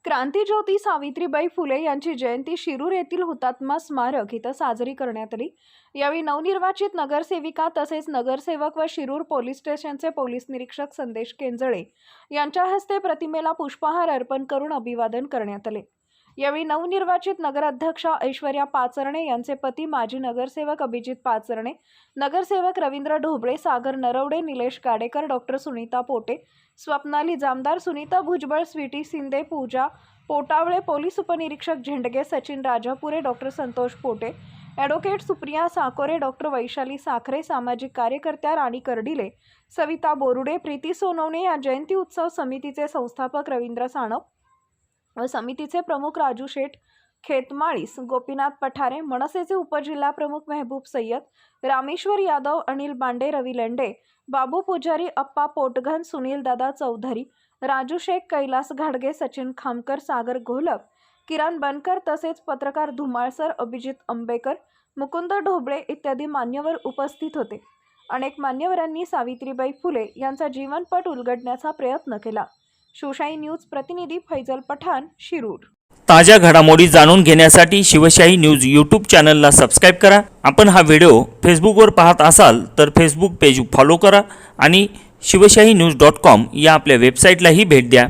क्रांतीज्योती सावित्रीबाई फुले यांची जयंती शिरूर येथील हुतात्मा स्मारक इथं साजरी करण्यात आली। यावेळी नवनिर्वाचित नगरसेविका तसेच नगरसेवक व शिरूर पोलीस स्टेशनचे पोलीस निरीक्षक संदेश केंजळे यांच्या हस्ते प्रतिमेला पुष्पहार अर्पण करून अभिवादन करण्यात आले। यावेळी नवनिर्वाचित नगराध्यक्षा ऐश्वर्या पाचरणे यांचे पती माजी नगरसेवक अभिजित पाचरणे, नगरसेवक रवींद्र ढोबळे, सागर नरवडे, निलेश गाडेकर, डॉक्टर सुनीता पोटे, स्वप्नाली जामदार, सुनीता भुजबळ, स्वीटी शिंदे, पूजा पोटावळे, पोलीस उपनिरीक्षक Zendge, Sachin Rajapure, doctor Santosh Pote, advocate Supriya Sakore, doctor Vaishali Sakhare, सामाजिक कार्यकर्त्या राणी कर्डिले, सविता बोरुडे, प्रीती सोनवणे या जयंती उत्सव समितीचे संस्थापक रवींद्र साणव व समितीचे प्रमुख राजू शेठ खेतमाळीस, गोपीनाथ पठारे, मनसेचे उपजिल्हा प्रमुख महबूब सय्यद, रामेश्वर यादव, अनिल बांडे, रवी लेंडे, बाबू पुजारी, अप्पा पोटघन, सुनील दादा चौधरी, राजू शेख, कैलास घाडगे, सचिन खामकर, सागर घोलप, किरण बनकर तसेच पत्रकार धुमाळसर, अभिजित अंबेकर, मुकुंद ढोबळे इत्यादी मान्यवर उपस्थित होते। अनेक मान्यवरांनी सावित्रीबाई फुले यांचा जीवनपट उलगडण्याचा प्रयत्न केला। शिवशाही न्यूज प्रतिनिधी फैजल पठाण, शिरूर। ताज्या घडामोडी जाणून घेण्यासाठी शिवशाही न्यूज यूट्यूब चॅनलला सबस्क्राइब करा। आपण हा व्हिडिओ फेसबुकवर पाहत असाल तर फेसबुक पेज फॉलो करा आणि शिवशाही न्यूज.com या आपल्या वेबसाईटलाही भेट द्या।